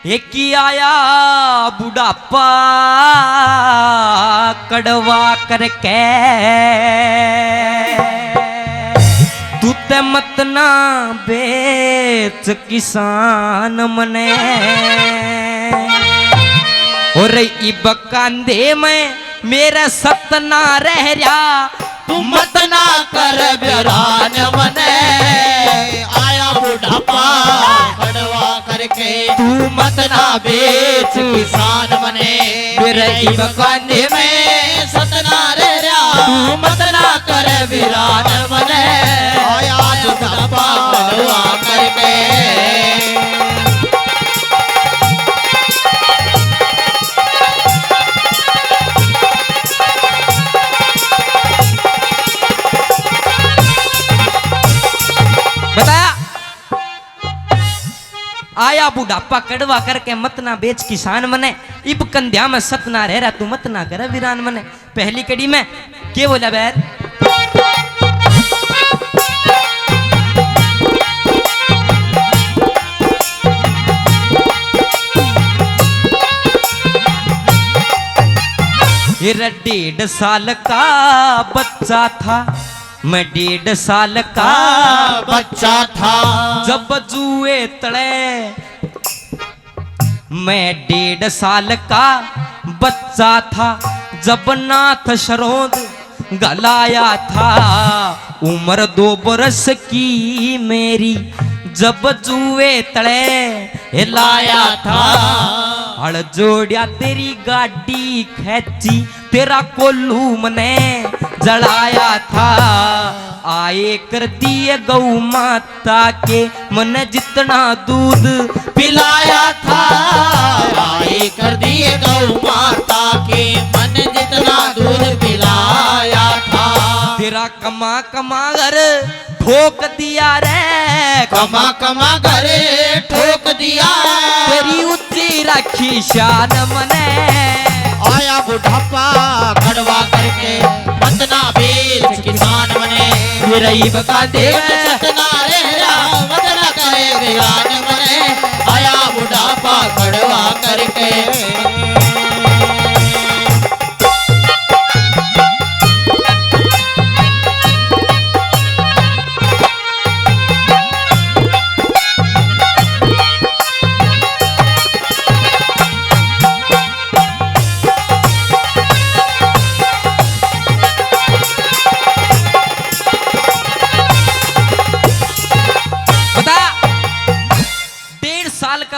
एक ही आया बुढ़ापा कड़वा करके, तू ते मत ना बेच किसान मने, और इब कांधे में मेरा सतना रह रहा, तू मत ना कर बिरान मने, आया बुढ़ापा कड़वा करके, तू मत ना बेच किसान मने, मेरे इब कांधे में सतना रह रहा, तू मत ना कर बिरान मने, आया बुढ़ापा कड़वा करके। आया बुढ़ापा कड़वा करके मत ना बेच किसान मने, इब कंध्या में सत ना रह रहा, तू मत ना कर वीरान मने। पहली कड़ी में के बोला बैर, ये 1.5 साल का बच्चा था, मैं 1.5 साल का बच्चा था, जब जुए तड़े, मैं 1.5 साल का बच्चा था, जब नाथ शरोद गलाया था, उम्र 2 बरस की मेरी, जब जुए तड़े हिलाया था, हड़ जोड़िया तेरी गाड़ी खैची, तेरा कोल्लू मने जलाया था, आए कर दिए गौ माता के मन जितना दूध पिलाया था, आए कर दिए गौ माता के मन जितना दूध पिलाया था, तेरा कमा कमा घर ठोक दिया रे, कमा कमा घरे ठोक दिया, तेरी ऊंची रखी शान मने, आया बुढ़ापा कड़वा करके, मत ना बेच किसान मने, गरीब का देव सतना रह रहा, मत ना करे वीरान मने, आया बुढ़ापा कड़वा करके।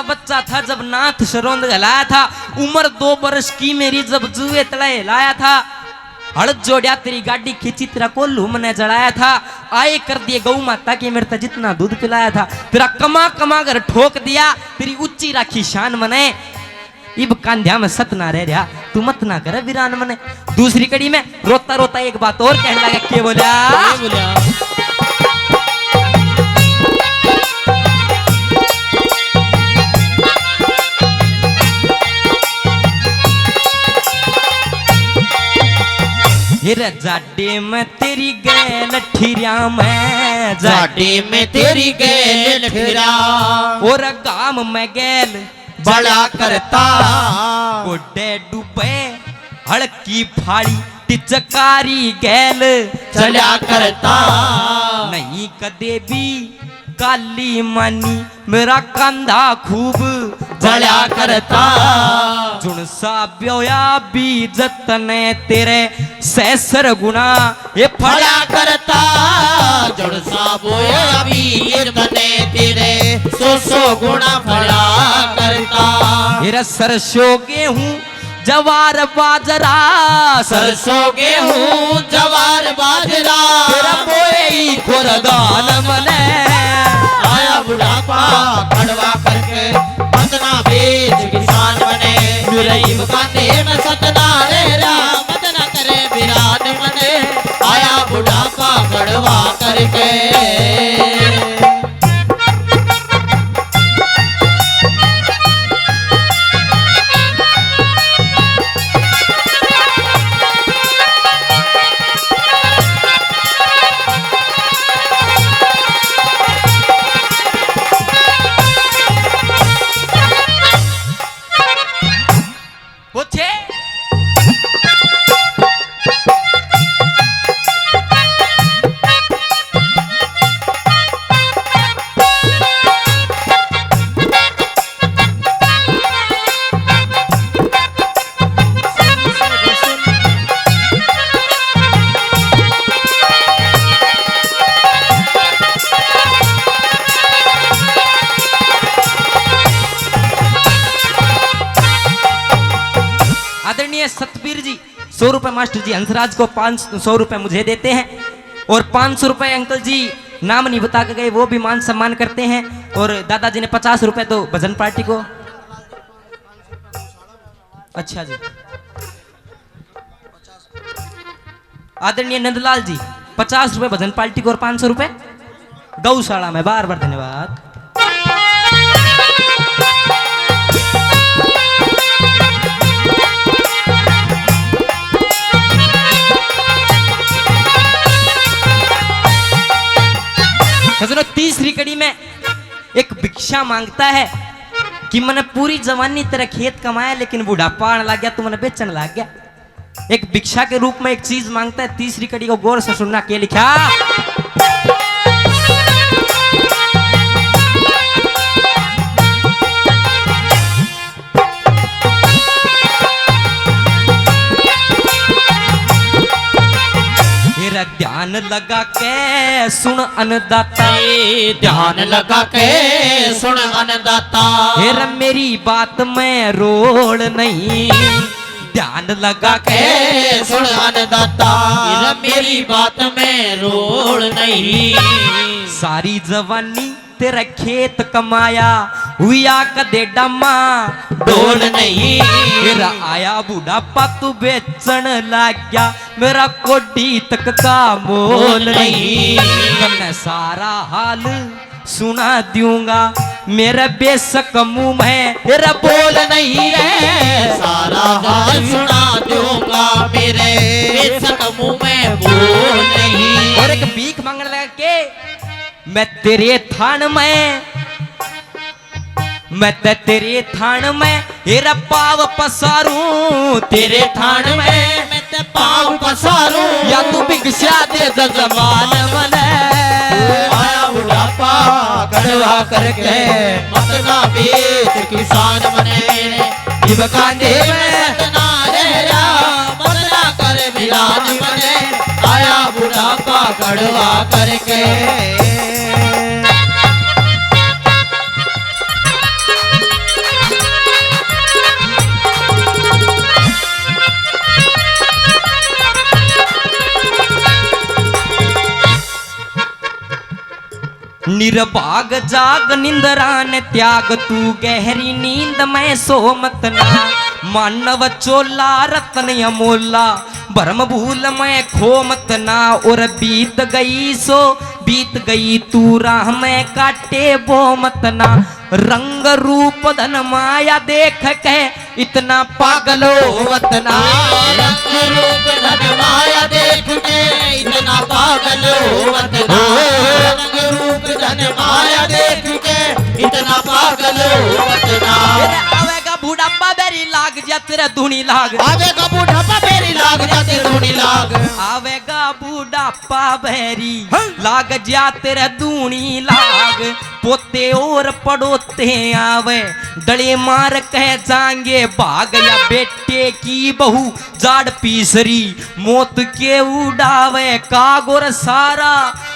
बच्चा था जब नाथ शरोंद गलाया था, उम्र 2 बरस की मेरी, जब जुए तड़े लाया था, हड़ जोड़िया तेरी गाड़ी खींची, तेरा कोल्लू मने जड़ाया था, आए कर दिए गौ माता की मेरे जितना दूध पिलाया था, तेरा कमा कमा कर ठोक दिया, तेरी ऊंची राखी शान मने, इब कांध्या में सत ना रह रहा, तू मत ना कर वीरान मने। दूसरी कड़ी में रोता रोता एक बात और कहने लगा, के बोला हिर जाडे में तेरी गैल ठिरिया में, जाडे में तेरी गैल ठिरा, और गाम में गैल बड़ा करता, गोडे डूबे हड़की फाड़ी, टिचकारी गैल चला करता, नहीं कदे भी काली मानी, मेरा कंधा खूब जला करता, जुनसा ब्योया भी जतने तेरे सैसर गुना ये फड़ा करता, जुड़सा बोया भी तने तेरे 100 गुना फड़ा करता, मेरा सरसों गेहूं जवार बाजरा, सरसों गेहूं जवार बाजरा, तेरा बोए खुरदान मने, आया बुढ़ापा कड़वा करके, मत ना बेच किसान बने, गरीब कांधे में सतना रह रहा, मत ना करे वीरान मने, आया बुढ़ापा कड़वा करके। आदरणीय सतबीर जी 100 रुपए, मास्टर जी हंसराज को 500 रुपए मुझे देते हैं, और 500 रुपए अंकल जी नाम नहीं बता के गए, वो भी मान सम्मान करते हैं। और दादाजी ने 50 रुपए तो भजन पार्टी को। अच्छा जी, आदरणीय नंदलाल जी 50 रुपए भजन पार्टी को और 500 रुपए गौशाला में। बार बार धन्यवाद। खजनो तीसरी कड़ी में एक भिक्षा मांगता है कि मैंने पूरी जवानी तेरा खेत कमाया लेकिन बुढ़ापा आने लग गया तो मैंने बेचने लग गया। एक भिक्षा के रूप में एक चीज मांगता है। तीसरी कड़ी को गौर से सुनना, क्या लिखा। ध्यान लगा के सुन अन्नदाता, ध्यान लगा के सुन अन्नदाता, हेरा मेरी बात में रोड़ नहीं। ध्यान लगा के सुन अन्नदाता, मेरी बात में रोड़ नहीं। सारी जवानी तेरा खेत कमाया हुआ कदे डमा डोल नहीं। मेरा आया बुढ़ापा तू बेचन लग गया, मेरा कोडी तक का मोल नहीं। मैं सारा हाल सुना दूंगा, मेरा बेशक मुंह में तेरा बोल नहीं है। सारा हाल सुना दूंगा, मेरे बेशक मुंह में बोल नहीं। और एक भीख मांगने लगा के मैं तेरे थान में, मैं तेरे थान में हेरा पाव पसारूं, तेरे थान में मैं ते पाव पसारूं, या तू भिक्षा दे जमान मने। आया बुढ़ापा कड़वा करके मत ना बेच किसान बने। कांधे में सतना रेरा मत ना कर मिलान बने। आया बुढ़ापा कड़वा करके। निर्भाग जाग निंदरा ने त्याग, तू गहरी नींद में सो मत ना। मानव चोला रतन अमोला, भरम भूल में खो मत ना। और बीत गई सो बीत गई, तू राह में काटे वो मत ना। रंग रूप धन माया देख के इतना पागलो मत ना। रंग रूप धन माया देख के इतना पागल मत ना। रंग रूप धन माया देख के इतना पागल मत ना। आवेगा बुढ़ापा बेरी लाग जा तेरा धुनी लाग। आवेगा बुढ़ापा बेरी लाग जा तेरा धुनी लाग। आवेगा बुढ़ापा बेरी लाग जा तेरा धुनी लाग। पोते और पड़ोते आवे डले मार कह जाएंगे भाग, या बेटे की बहू जाड़ पीसरी मौत के उड़ावे कागोर सारा।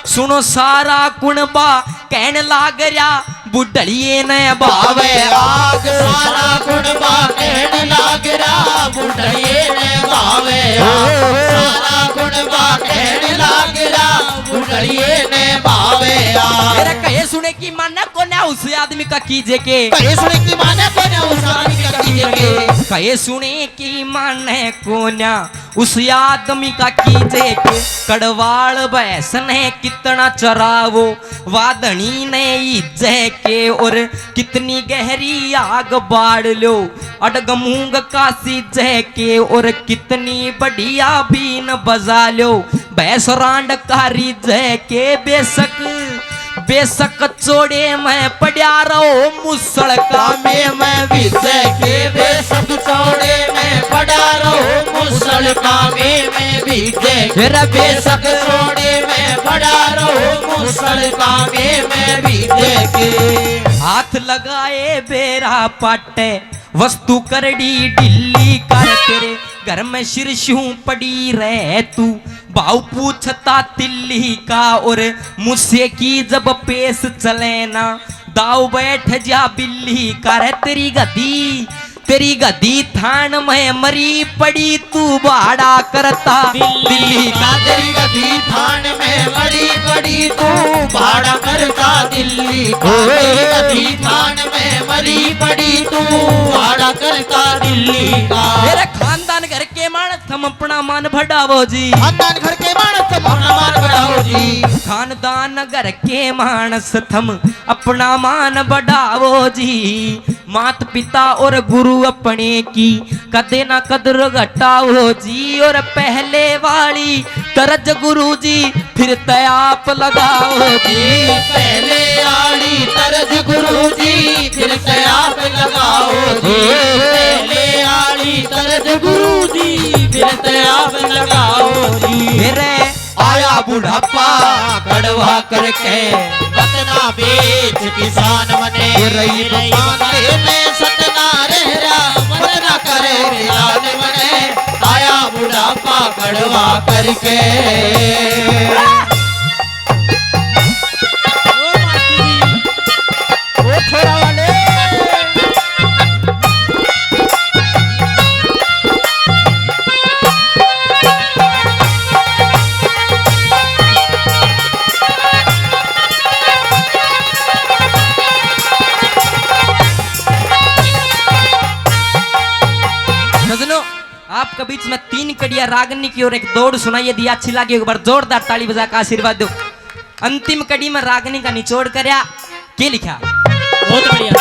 सुनो सारा कुणबा कहने लाग रहा, बुढ़लिए ने भावे आग। सारा कुणबा कहने लाग रहा, बुढ़लिए ने भावे आग। सारा कुणबा कहने लाग रहा, बुढ़लिए ने भावे आग। मेरा कहे सुने की माना को ना उस आदमी का कीजे के, कहे सुने की माने को ना उस आदमी का कीजे के। कहे सुने की माने को ना उस आदमी का कीजे के। कड़वाड़ बैसन है कितना चरावो वादनी ने इज्जे के। और कितनी गहरी आग बाढ़ लो अडग मूंग का सीजे के। और कितनी बढ़िया बीन बजा लो भैंस रांड का रिजे के। बेशक बेशक चोड़े में पड़ा रहो मुसड़ का मैं विजय के। बेशक चौड़े में पड़ा रहो मुसड़ का मैं विजय के। बेशक चौड़े में पड़ा रहो मुसड़ का मैं विजय के। हाथ लगाए बेरा पाटे वस्तु करड़ी ढिल्ली कर। तेरे घर में शीर्षों पड़ी रहे तू भाव पूछता तिल्ली का। और मुझसे की जब पेश चले ना दाव बैठ जा बिल्ली कर। तेरी गदी तेरी गदी थान में मरी पड़ी तू भाड़ा करता दिल्ली का। तेरी गदी थान में मरी पड़ी तू भाड़ा करता दिल्ली का। तेरी गदी थान में मरी पड़ी तू भाड़ा करता दिल्ली का। मेरे खानदान घर के मानस हम अपना मान बढ़ावो जी। खानदान घर के मानस हम अपना मान बढ़ाओ जी। खानदान घर के मानस थम अपना मान बढ़ावो जी। मात पिता और गुरु अपने की कदे ना कदर घटाओ जी। और पहले वाली तरज गुरु जी फिर तयाप लगाओ जी। पहले आड़ी तरज गुरु जी फिर तयाप लगाओ जी। पहले आड़ी तरज गुरु जी फिर तयाप लगाओ जी। मेरे आया बुढ़ापा कड़वा करके वतना बेच किसान बने। रही बांधे में सतना रह रहा वतना करे किसान बने। आया बुढ़ापा कड़वा करके। ओ थोड़ा वाले सजनों, आपके बीच में 3 कड़िया रागनी की और एक दौड़ सुनाई। यदि अच्छी लगी एक बार जोरदार ताली बजा का आशीर्वाद दो। अंतिम कड़ी में रागनी का निचोड़ करया के लिखा। बहुत बढ़िया।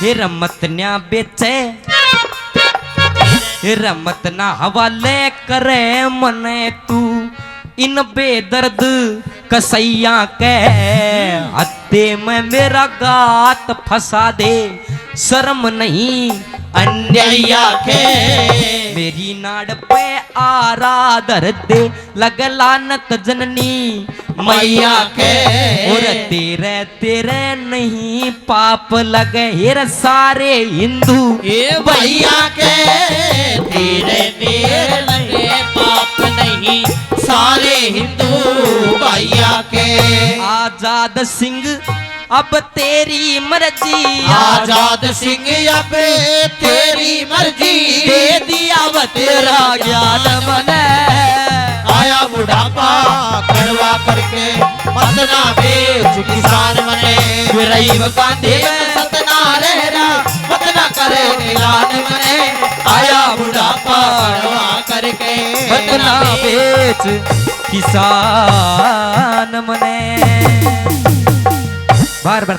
हे रमत न्या बेचे हे रमत ना हवाले करे मने तू इन बेदर्द कसैया के हत्ते में मेरा गात फंसा दे। शर्म नहीं अन्याया के मेरी नाड़ पे आराधर दे लग लानत जननी मैया के। और तेरे तेरे नहीं पाप लगे हेर सारे हिंदू ये भैया के। तेरे तेरे लगे पाप नहीं सारे हिंदू भैया के। आजाद सिंह अब तेरी मर्जी। आजाद सिंह अब तेरी मर्जी। दे दिया वो तेरा ज्ञान बने। आया बुढ़ापा कड़वा करके मतना बेच किसान बने। गरीब कांधे में सतना रह रहा मतना करे किसान बने। आया बुढ़ापा कड़वा करके मतना बेच किसान बने।